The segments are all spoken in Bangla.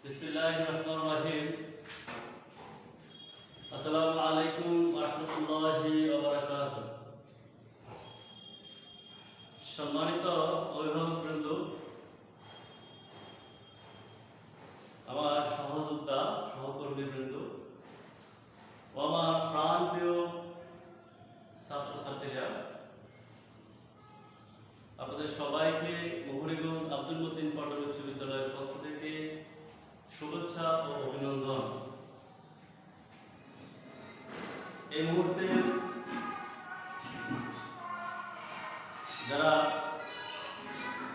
बिस्मिल्लाहिर्रहमानिर्रहीम। अस्सलामु आलैकुम वरहमतुल्लाहि वबरकातुहू। সম্মানিত অভিভাবকবৃন্দ, আমার সহযোদ্ধা সহকর্মীবৃন্দ ও আমার প্রাণপ্রিয় ছাত্রছাত্রীরা, আপনাদের সবাইকে মুহুরীগঞ্জ আব্দুল মতিন পল্টন উচ্চ বিদ্যালয়ের পক্ষ থেকে শুভেচ্ছা ও অভিনন্দন। এই মুহূর্তে যারা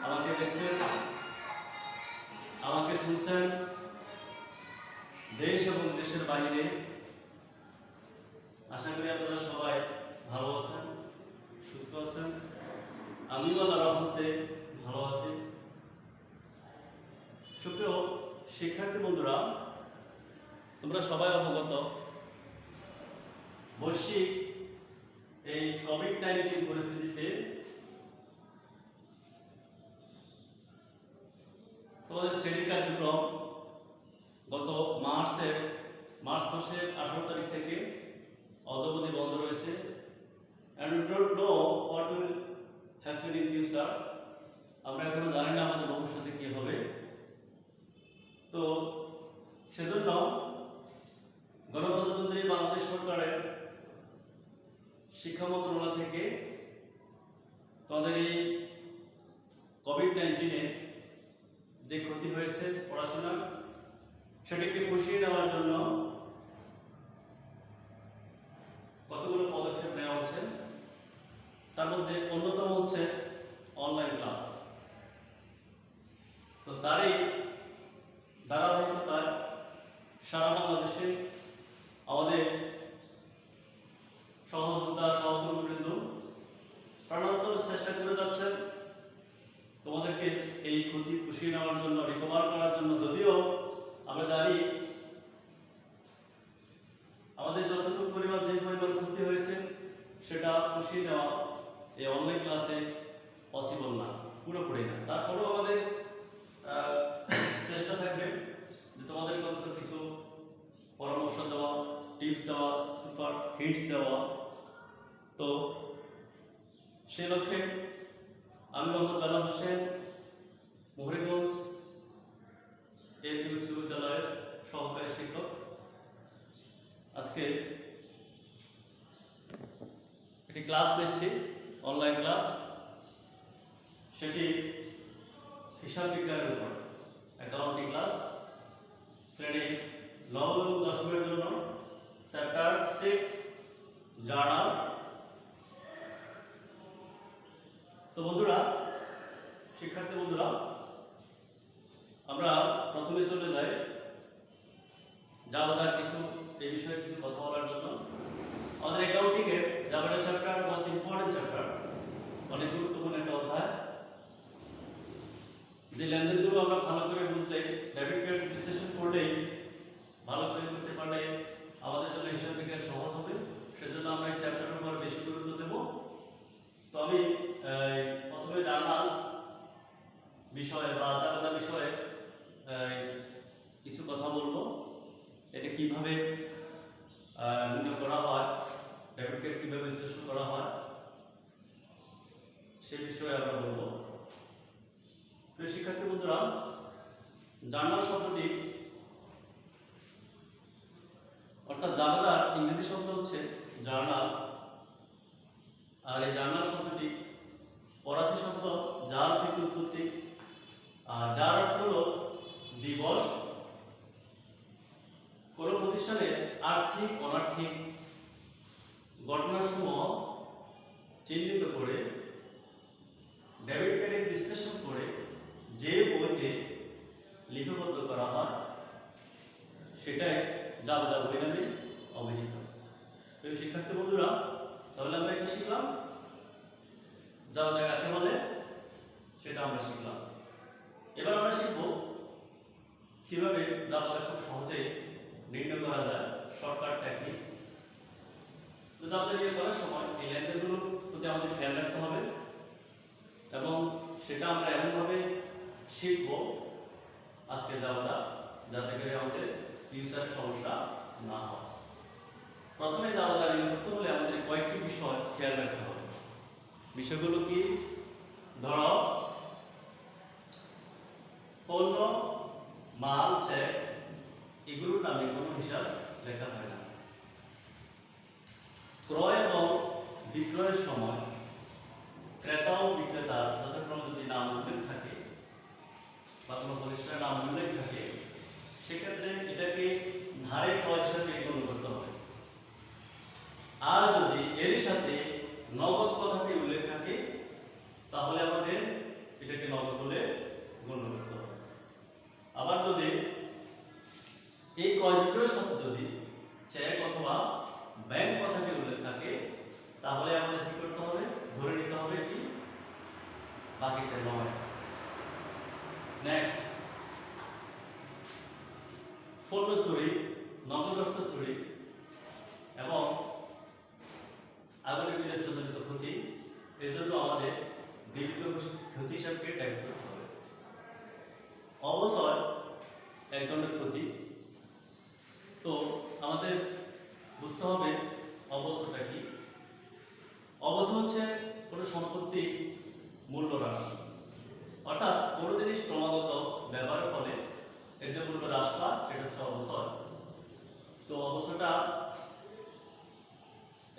আমাকে দেখছেন, আমাকে শুনছেন, দেশ এবং দেশের বাইরে, আশা করি আপনারা সবাই ভালো আছেন, সুস্থ আছেন। আমিও আল্লাহর রহমতে ভালো আছি। সুপ্রিয় শিক্ষার্থী বন্ধুরা, তোমরা সবাই অবগত, বৈশ্বিক এই কোভিড-19 পরিস্থিতিতে তোমাদের শ্রেণী কার্যক্রম গত মার্চ মাসের 18 তারিখ থেকে অদ্যাবধি বন্ধ রয়েছে। and we don't know what will happen in future. আমরা এখনো জানি না আমাদের ভবিষ্যতে কি হবে। তো সেজন্য গণপ্রজাতন্ত্রী বাংলাদেশ সরকারের শিক্ষা মন্ত্রণালয় থেকে তোমাদের এই কোভিড-19 যে ক্ষতি হয়েছে পড়াশোনার, সেটিকে পুষিয়ে নেওয়ার জন্য কতগুলো পদক্ষেপ নেওয়া হচ্ছে। তার মধ্যে অন্যতম হচ্ছে অনলাইন ক্লাস। তো তারই ধারাবাহিকতায় সারা বাংলাদেশে আমাদের সহযোদ্ধা সহকর্মীবৃন্দ প্রাণান্তর চেষ্টা করে যাচ্ছেন তোমাদেরকে এই ক্ষতি পুষিয়ে নেওয়ার জন্য, রিকভার করার জন্য। যদিও আমরা জানি আমাদের যতটুকু পরিমাণ যে পরিমাণ ক্ষতি হয়েছে সেটা পুষিয়ে নেওয়া এই অনলাইন ক্লাসে পসিবল না, পুরোপুরি না। তারপরেও আমাদের চেষ্টা থাকবে যে তোমাদের অন্তত কিছু পরামর্শ দেওয়া, টিপস দেওয়া, সুপার হিন্টস দেওয়া। তো সেই লক্ষ্যে আমি মোহাম্মদ বেলাল হোসেন, মুহুরীগঞ্জ এমপি উচ্চ বিদ্যালয়ের সহকারী শিক্ষক, আজকে একটি ক্লাস নিচ্ছি, অনলাইন ক্লাস। সেটি হিসাব বিজ্ঞানের উপর, অ্যাকাউন্টিং ক্লাস, শ্রেণী 9 এবং 10 জন্য, চ্যাপ্টার 6 জার্নাল। তো বন্ধুরা, শিক্ষার্থী বন্ধুরা, আমরা প্রথমে চলে যাই জাভার কিছু এই বিষয়ে কিছু কথা বলার জন্য। আমাদের অ্যাকাউন্টিং এর জাভার চ্যাপ্টার মোস্ট ইম্পর্টেন্ট চ্যাপ্টার, অনেক গুরুত্বপূর্ণ একটা অধ্যায়। যে লেনদেনগুলো আমরা ভালো করে বুঝলে, ডেবিট ক্রেডিট বিশ্লেষণ করলেই, ভালো করে করতে পারলে আমাদের জন্য হিসাব বিজ্ঞান সহজ হবে। সেজন্য আমরা এই চ্যাপ্টারের উপর বেশি গুরুত্ব দেব। তো আমি প্রথমে জার্নাল বিষয়ে বা জাভাদা বিষয়ে কিছু কথা বলবো। এটা কিভাবে নির্ণয় করা হয়, ডেবিট ক্রেডিট কিভাবে বিশ্লেষণ করা হয়, সে বিষয়ে আমরা বলবো। প্রিয় শিক্ষার্থী বন্ধুরা, জার্নাল শব্দটি অর্থাৎ জাভাদার ইংরেজি শব্দ হচ্ছে জার্নাল। আর এই জার্নাল শব্দটি ফরাসি শব্দ জার থেকে উৎপত্তি। আর যার অর্থ হল দিবস। কোন প্রতিষ্ঠানে আর্থিক অনার্থিক ঘটনাসমূহ চিহ্নিত করে ডেবিট ক্রেডিট বিশ্লেষণ করে যে বইতে লিপিবদ্ধ করা হয় সেটাই জাভাদা বই নামে অভিহিত। প্রিয় শিক্ষার্থী বন্ধুরা, তাহলে আমরা এটা শিখলাম, জাভাদা কাকে বলে সেটা আমরা শিখলাম। এবার আমরা শিখব কিভাবে জাভাদা খুব সহজেই নির্ণয় করা যায়, শর্টকাট টেকনিক। তো জাভাদা নির্ণয় করার সময় এই লেনদেনগুলোর প্রতি আমাদের খেয়াল রাখতে হবে এবং সেটা আমরা এমনভাবে শিখব আজকে জাভাদা যাতে করে আমাদের ফিউচারে সমস্যা না হয়। প্রথমে জাভা লার্নিং করতে হলে আমাদের কয়েকটি বিষয় খেয়াল রাখতে হবে। বিষয়গুলো কি? ধরো পণ্য, মাল, চেক এগুলোর নামে কোনো হিসাব লেখা হয় না। ক্রয় এবং বিক্রয়ের সময় ক্রেতা ও বিক্রেতার যথাক্রমে যদি নাম উল্লেখ থাকে বা কোনো প্রতিষ্ঠানের নাম উল্লেখ থাকে, সেক্ষেত্রে এটাকে ধারে ক্রয় হিসাবে গণ্য করতে হবে। আর যদি এর সাথে নগদ কথাটি উল্লেখ থাকে, তাহলে আমাদের এটাকে নগদ বলে গণ্য করতে হবে। আবার যদি এই ক্রয় বিক্রয়ের সাথে যদি চেক অথবা ব্যাংক কথাটি উল্লেখ থাকে, তাহলে আমাদের কি করতে হবে? ধরে নিতে হবে এটি বাকিতে নয়। নেক্সট, পণ্য চুরি, নগদ অর্থ চুরি এবং আগুনে বিনষ্টজনিত ক্ষতি, এজন্য আমাদের বিবিধ ক্ষতি হিসাবকে ট্যাগ করতে হবে। অবসর এক ধরনের ক্ষতি, তো আমাদের বুঝতে হবে অবসরটা কি। অবসর হচ্ছে কোনো সম্পত্তি মূল্য হ্রাস, অর্থাৎ কোনো জিনিস ক্রমাগত ব্যবহারের ফলে এর যে মূল্য হ্রাস পায় সেটা হচ্ছে অবসর। তো অবসরটা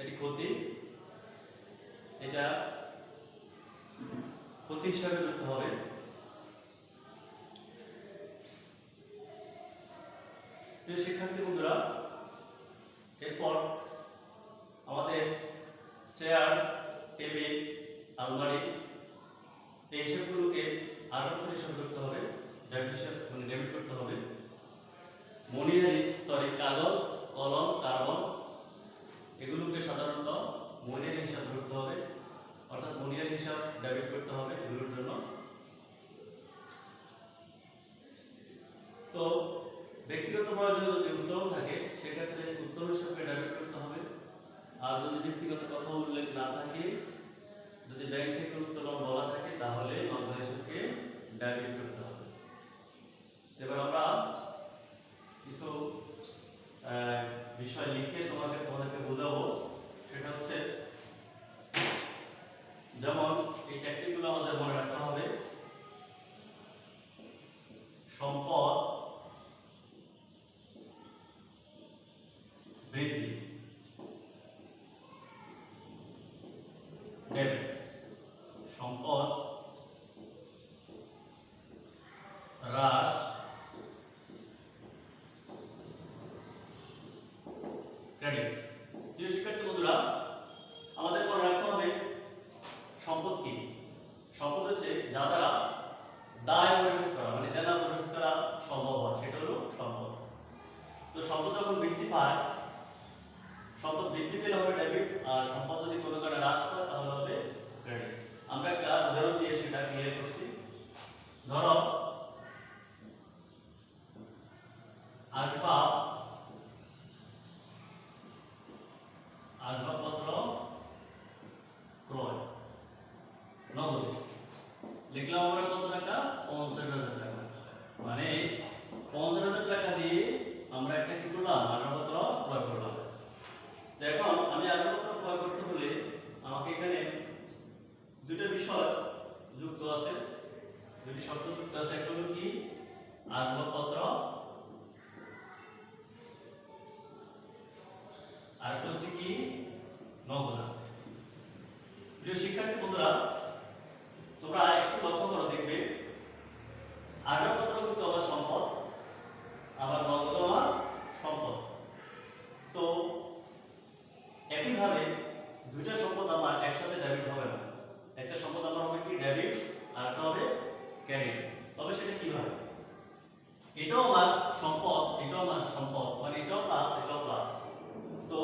এটি ক্ষতি, এটা ক্ষতি হিসাবে ধরতে হবে। প্রিয় শিক্ষার্থী বন্ধুরা, এরপর আমাদের চেয়ার, টেবিল, আলমারি এই হিসাবগুলোকে আরো হিসাব করতে হবে, ডেবিট করতে হবে। কাগজ, কলম, কার্বন এগুলোকে সাধারণত মনিহারি হিসাব করতে হবে, অর্থাৎ মনিহারি হিসাব ডেবিট করতে হবে এগুলোর জন্য। তো ব্যক্তিগত প্রয়োজনে যদি উত্তোলন থাকে, সেক্ষেত্রে উত্তোলন হিসাবকে ডেবিট করতে হবে। আর যদি ব্যক্তিগত কথা উল্লেখ না থাকে, যদি ব্যাংক থেকে উত্তোলন বলা থাকে, তাহলে নগদ হিসাবকে ডেবিট করতে হবে। এবার আমরা কিছু বিষয় লিখে তোমাদেরকে বোঝাবো। সেটা হচ্ছে, যেমন এই ট্যাকটিকগুলো আমাদের মনে রাখতে হবে। সম্পদ বৃদ্ধি, ডেবিট। সম্পদ হ্রাস, ক্রেডিট। প্রিয় শিক্ষার্থী বন্ধুরা, আমাদের মনে রাখতে হবে সম্পদ কি। সম্পদ হচ্ছে যা দ্বারা দায় পরিশোধ করা, মানে দেনা পরিশোধ করা সম্ভব হয়, সেটা হলো সম্পদ। তো সম্পদ যখন বৃদ্ধি পায়, সম্পদ বৃদ্ধি পেলে হবে ডেবিট, আর সম্পদ যদি কোনো কারণে হ্রাস পায় তাহলে হবে ক্রেডিট। আমরা একটা উদাহরণ দিয়ে সেটা ক্লিয়ার করছি। ধরো আসবাবপত্র ক্রয় নগদে লিখলাম আমরা কত টাকা? 50,000 টাকা। মানে 50,000 টাকা দিয়ে আমরা একটা কি করলাম? আসবাবপত্র ক্রয় করলাম। তো এখন আমি আসবাবপত্র ক্রয় করতে হলে আমাকে এখানে দুটো বিষয় যুক্ত আছে, দুটি শব্দ যুক্ত আছে। একটা হলো কি? আসবাবপত্র, আর একটা হচ্ছে কি? নগদ। প্রিয় শিক্ষার্থী বন্ধুরা, তোমরা একটু লক্ষ্য করো, দেখবে আসবাবপত্র কিন্তু আমার সম্পদ, আবার নগদ আমার সম্পদ। তো একইভাবে দুইটা সম্পদ আমার একসাথে ডেবিট হবে না। একটা সম্পদ আমার হবে কি? ডেবিট, আর একটা হবে ক্রেডিট। তবে সেটা কিভাবে? এটাও আমার সম্পদ, এটাও আমার সম্পদ, মানে এটাও প্লাস, এটাও প্লাস। তো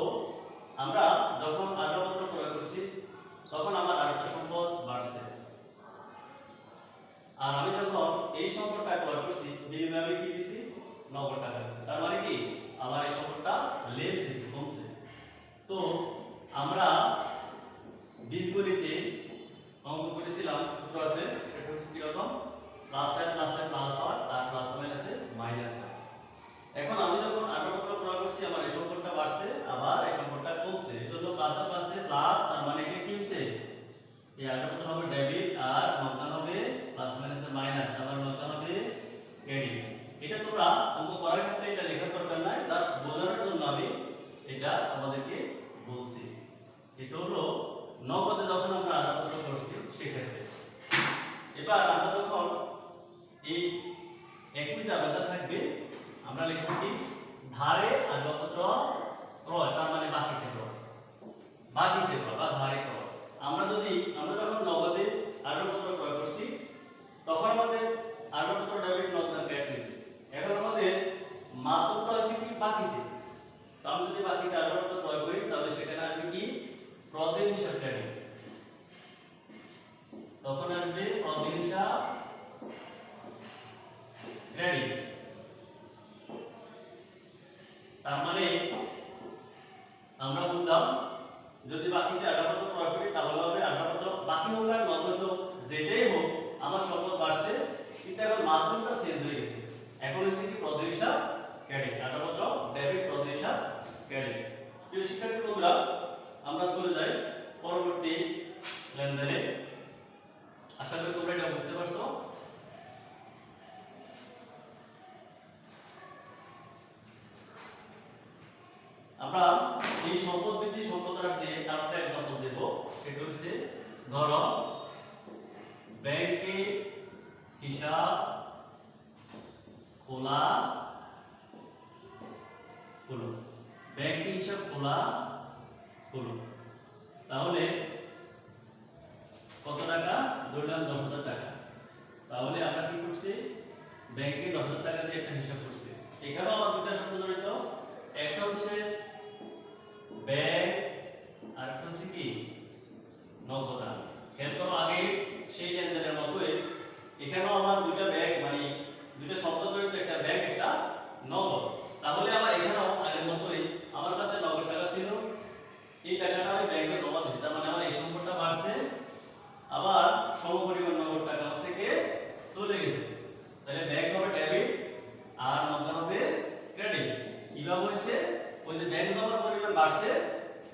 আমরা যখন আসবাবপত্র ক্রয় করছি, তখন আমার আরেকটা সম্পদ বাড়ছে। আর আমি যখন এই সম্পদটা ক্রয় করছি, বিনিময়ে আমি কি দিছি? নগদ টাকা দিছি। তার মানে কি? আমার এই সম্পদটা লেস হয়েছে, কমছে। তো আমরা বীজগণিতে অঙ্ক করেছিলাম, সূত্র আছে, সেটা হচ্ছে কিরকম? প্লাস হয়, প্লাস হয়, প্লাস হয়, আর প্লাস মাইনাসে মাইনাস হয়। করছি আমার এই সম্পদটা বাড়ছে আবার এই সম্পদটা কমছে, এজন্য প্লাসে প্লাসে প্লাস, তার মানে এটা কি হইছে এই আগেরটা হবে ডেবিট আর নগদান হবে প্লাস মাইনাসে মাইনাস, আবার নগদান হবে ক্রেডিট। এটা তোমরা অঙ্ক করার ক্ষেত্রে এটা লেখার দরকার নাই, জাস্ট বোঝানোর জন্য আমি এটা আমাদেরকে বলছি। এটা হলো নগদে যখন আমরা আদান করছি সেক্ষেত্রে। এবার আমরা যখন এই একই জায়গাটা থাকবে আমরা লিখব কি ধারে আসবাবপত্র ক্রয়, তার মানে বাকিতে ক্রয়, বাকিতে ক্রয় বা ধারে ক্রয়। আমরা যখন নগদে আসবাবপত্র ক্রয় করছি তখন আমাদের আসবাবপত্র ডেবিট নগদ ক্রেডিট হয়েছে। এখন আমাদের মাধ্যমটা হচ্ছে কি বাকিতে, তো আমি যদি বাকিতে আসবাবপত্র ক্রয় করি তাহলে সেখানে আসবে কি প্রদেয় হিসাব ক্রেডিট, তখন আসবে প্রদেয় হিসাব ক্রেডিট। তার মানে আমরা বুঝলাম যদি বাকিতে আসবাবপত্র ক্রয় করি তাহলে হবে আসবাবপত্র বাকি হোক আর নগদ হোক যেটাই হোক আমার সম্পদ বাড়ছে, কিন্তু এখন মাধ্যমটা চেঞ্জ হয়ে গেছে, এখন হচ্ছে কি প্রদেয় হিসাব ক্রেডিট, আসবাবপত্র ডেবিট প্রদেয় হিসাব ক্রেডিট। প্রিয় শিক্ষার্থী বন্ধুরা আমরা চলে যাই পরবর্তী লেনদেনে। আশা করি তোমরা এটা বুঝতে পারছো। আমরা এই সম্পদ বৃদ্ধি সম্পদ হ্রাস দিয়ে আরেকটা एग्जांपल দেব। সেটা হচ্ছে ধরো ব্যাংকে হিসাব খোলা হলো, ব্যাংকে হিসাব খোলা হলো, তাহলে কত টাকা ধরলাম 10,000 টাকা। তাহলে আমরা কি করছি ব্যাংকে 10,000 টাকা দিয়ে একটা হিসাব করছি। এখানেও আমার দুটো শব্দ জড়িত, একটা হচ্ছে ব্যাংক আর একটা হচ্ছে কি নগদান। খেয়াল করো আগে সেই লেনদেনের মতোই এখানেও আমার দুইটা ব্যাংক মানে দুইটা শব্দ জড়িত, একটা ব্যাংক একটা নগদ। তাহলে আমার এখানেও আগের মতোই আমার কাছে নগদ টাকা ছিল, এই টাকাটা আমি ব্যাংকে জমা দিয়েছি, তার মানে আমার এই সম্পদটা বাড়ছে আবার সমপরিমাণ নগদ টাকা আমার থেকে চলে গেছে। তাহলে ব্যাংক হবে ডেবিট আর নগদ হবে ক্রেডিট। কিভাবে হইছে ওই যে ব্যাংক জমার পরিমাণ বাড়ছে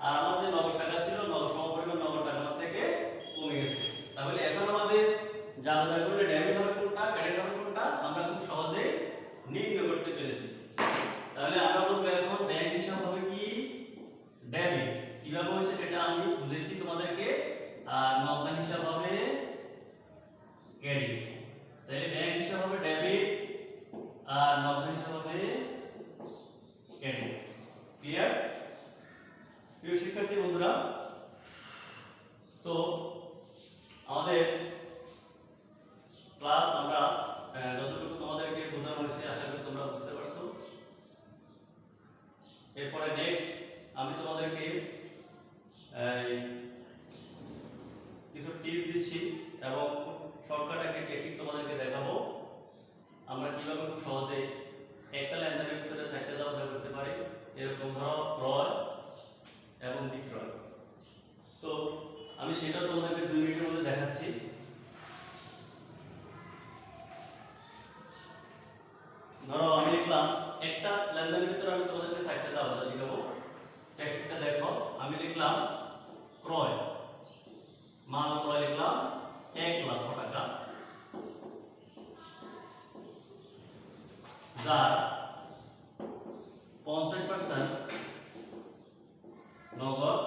আর আমাদের নগদ টাকা ছিল সমপরিমাণ নগদ টাকা আমার থেকে কমে গেছে। তাহলে এখন আমাদের জানা করে ডেবিট হবে কোনটা ক্রেডিট হবে কোনটা আমরা খুব সহজেই নির্ণয় করতে পেরেছি। তাহলে আমরা বলবো এখন ব্যাংক হিসাব হবে কি ডেবিট, কিভাবে হইছে সেটা আমি বুঝেছি তোমাদেরকে, আর নগদান হিসাব হবে ক্রেডিট। তাহলে ব্যাংক হিসাব হবে ডেবিট আর নগদান হিসাব হবে ক্রেডিট। ক্লিয়ার? প্রিয় শিক্ষার্থী বন্ধুরা, তো আমাদের ক্লাস আমরা যতটুকু তোমাদেরকে বোঝানো হয়েছে আশা করি তোমরা বুঝতে পারছো। এরপরে নেক্সট আমি তোমাদেরকে কিছু টিপ দিচ্ছি এবং শর্টকাট একটা টেকনিক তোমাদেরকে দেখাবো আমরা কিভাবে খুব সহজে একটা লেনদেনের ভিতরে চারটা জবাব করতে পারি। এরকম ধরো ক্রয় এবং বিক্রয়, তো আমি সেটা তোমাদেরকে 2 মিনিটের মধ্যে দেখাচ্ছি। ধরো আমি লিখলাম একটা লেনদেনের ভিতরে আমি তোমাদেরকে চারটা জবাব শেখাবো। টেকনিকটা দেখো, আমি লিখলাম ক্রয়, মাল ক্রয় লিখলাম 1 লক্ষ টাকা, যার 50% নগদ,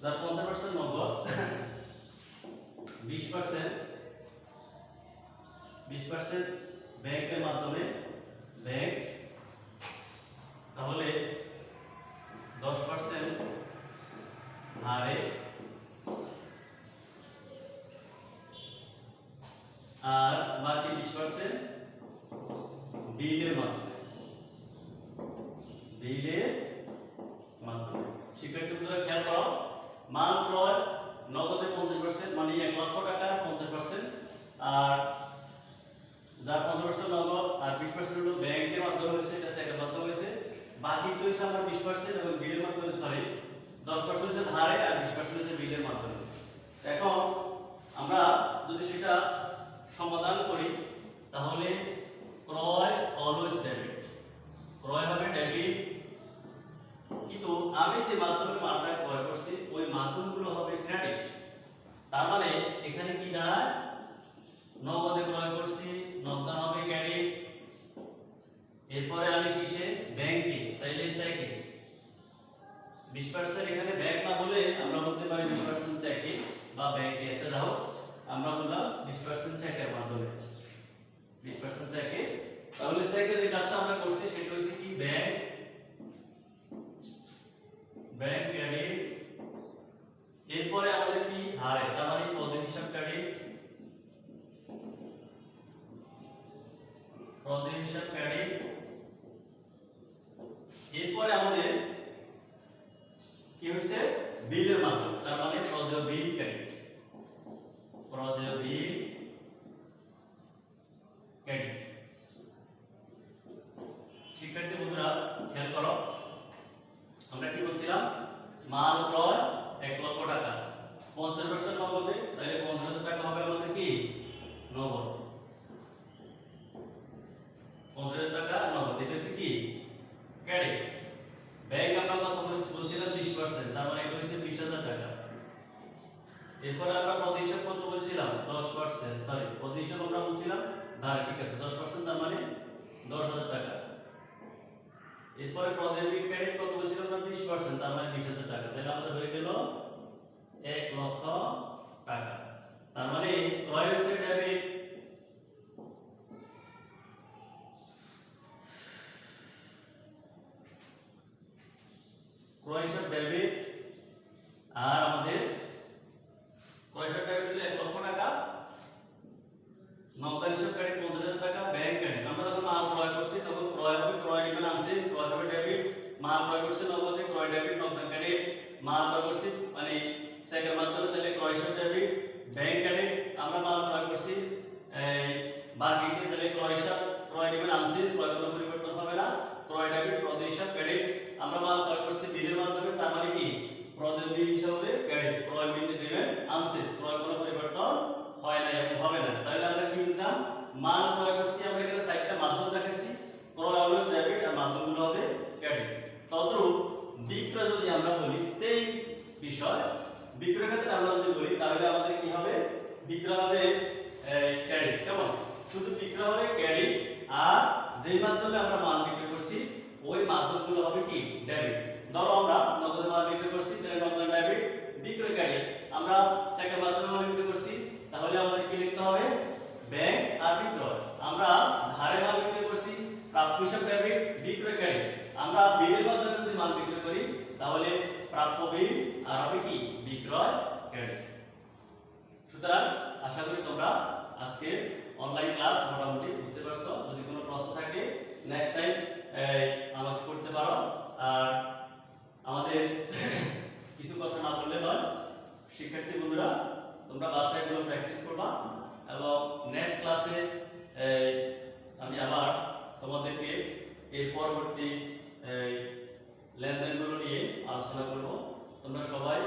যার 50% নগদ, 20% ব্যাংকের মাধ্যমে ব্যাংক, তাহলে 10% ধারে আর বাকি 20% বিলের মাধ্যমে, বিলের মাধ্যমে। শিক্ষার্থী বন্ধুরা খেয়াল করো, মাল ক্রয় নগদে 50% মানে 1 লক্ষ টাকা 50%, আর যার 50% নগদ আর 20% হলো ব্যাংকের মাধ্যমে হয়েছে, এটা সেকেন্ড মাধ্যমে হয়েছে, বাকি তো হয়েছে আমার 20% এবং বিলের মাধ্যমে, সরি 10% হচ্ছে ধারে আর 20% হচ্ছে বিলের মাধ্যমে। এখন আমরা যদি সেটা সমাধান করি তাহলে ক্রয় অলওয়েজ ডেবিট, ক্রয় হবে ডেবিট, কিন্তু আমি যে মাধ্যমে মালটা ক্রয় করছি ওই মাধ্যমগুলো হবে ক্রেডিট। তার মানে এখানে কি দাঁড়ায়, নগদে ক্রয় করছি, নগদ হবে ক্রেডিট। এরপরে আমি কিসে, ব্যাংকে, তাইলে চেকে 20% এখানে ব্যাংক না বলে আমরা বলতে পারি 20% চেকে বা ব্যাংকে। আচ্ছা যাও, আমরা বললাম 20% চেকের মাধ্যমে, 20% চেকে। তাহলে চেকে যে কাজটা আমরা করছি সেটা হচ্ছে কি, ব্যাংক ক্রেডিট। এরপরে আমাদের কি, ধারে, তার মানে পদ হিসাব ক্রেডিট, পদ হিসাব ক্রেডিট। এরপরে আমাদের কি হইছে, বিলের মাধ্যমে, তার মানে প্রদেয় বিল ক্রেডিট, প্রদেয় বিল ক্রেডিট। শিক্ষার্থী বন্ধুরা খেয়াল করো, আমরা কি বলছিলাম, মাল ক্রয় 1 লক্ষ টাকা, 50% নগদে, তাহলে 50,000 টাকা হবে আমাদের কি, নগদ। 50,000 টাকা নগদ, এটা হচ্ছে কি, ক্রেডিট। ব্যাংক আমরা কত বলছিলাম, 20%, তার মানে এটা হচ্ছে 20,000 টাকা। এরপরে আমরা প্রতিশত কত বলছিলাম, 10%, সরি প্রতিশত আমরা বলছিলাম ধার, ঠিক আছে 10%, তার মানে 10,000 টাকা। এরপরে প্রদেয় বিল ক্রেডিট কত বলছিলাম আমরা, 20%, তার মানে 20,000 টাকা। তাহলে আমাদের হয়ে গেল 1 লক্ষ টাকা। তার মানে ক্রয় হচ্ছে ডেবিট, ক্রয় হিসাব ডেবিট, আর আমাদের ক্রয় হিসাব ডেবিট হলো 1 লক্ষ টাকা, নগদ হিসাব ক্রেডিট 50,000 টাকা, ব্যাংক ক্রেডিট। আমরা যখন মাল ক্রয় করছি তখন ক্রয় হবে ক্রয় ডিপেন্ড আনসেস, ক্রয় হবে ডেবিট, মাল ক্রয় করছি নগদে, ক্রয় ডেবিট, নগদ ক্রেডিট। মাল ক্রয় করছি মানে চেকের মাধ্যমে, তাহলে ক্রয় হিসাব ডেবিট, ব্যাংক ক্রেডিট। আমরা মাল ক্রয় করছি বাকিতে, তাহলে ক্রয় হিসাব, ক্রয় ডিপেন্ড আনসেস, ক্রয় কোনো পরিবর্তন হবে না, ক্রয় ডেবিট, প্রদেয় হিসাব ক্রেডিট। আমরা মাল ক্রয় করছি বিলের মাধ্যমে, তার মানে কি, প্রদেয় বিল হিসাবে ক্রেডিট, ক্রয় বিল ডিপেন্ড আনসেস, ক্রয় কোনো পরিবর্তন হয় না এবং হবে না। তাহলে আমরা কি বুঝলাম, মাল ক্রয় করছি, আমরা এখানে 4টা মাধ্যম দেখাইছি, ক্রয় অলওয়েজ ডেবিট আর মাধ্যমগুলো হবে ক্রেডিট। তদ্রূপ বিক্রয় যদি আমরা বলি, সেই বিষয় বিক্রয় ক্ষেত্রে আমরা যদি বলি, তাহলে আমাদের কি হবে, বিক্রয় হবে ক্রেডিট। কেমন, শুধু বিক্রয় হবে ক্রেডিট, আর যেই মাধ্যমে আমরা মাল বিক্রি করছি ওই মাধ্যমগুলো হবে কি, ডেবিট। ধরো আমরা নগদে মাল বিক্রি করছি, তাহলে নগদ ডেবিট, বিক্রয় ক্রেডিট। আমরা চেকের মাধ্যমে মাল বিক্রি করছি, তাহলে আমাদের কি লিখতে হবে, ব্যাংক আর বিক্রয়। আমরা ধারে মাল বিক্রি করছি, প্রাপ্য হিসাব ডেবিট, বিক্রয় ক্রেডিট। আমরা বিলের মাধ্যমে যদি মাল বিক্রি করি তাহলে প্রাপ্য বিল আর হবে কি, বিক্রয় ক্রেডিট। সুতরাং আশা করি তোমরা আজকে অনলাইন ক্লাস মোটামুটি বুঝতে পারছো। যদি কোনো প্রশ্ন থাকে নেক্সট টাইম আমাকে করতে পারো। আর আমাদের কিছু কথা না বললে নয়, শিক্ষার্থী বন্ধুরা তোমরা বাসায় এগুলো প্র্যাকটিস করবা এবং নেক্সট ক্লাসে আমি আবার তোমাদেরকে এর পরবর্তী লেনদেনগুলো নিয়ে আলোচনা করব। তোমরা সবাই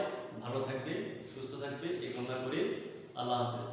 ভালো থাকবে, সুস্থ থাকবে, এই কামনা করি। আল্লাহ হাফেজ।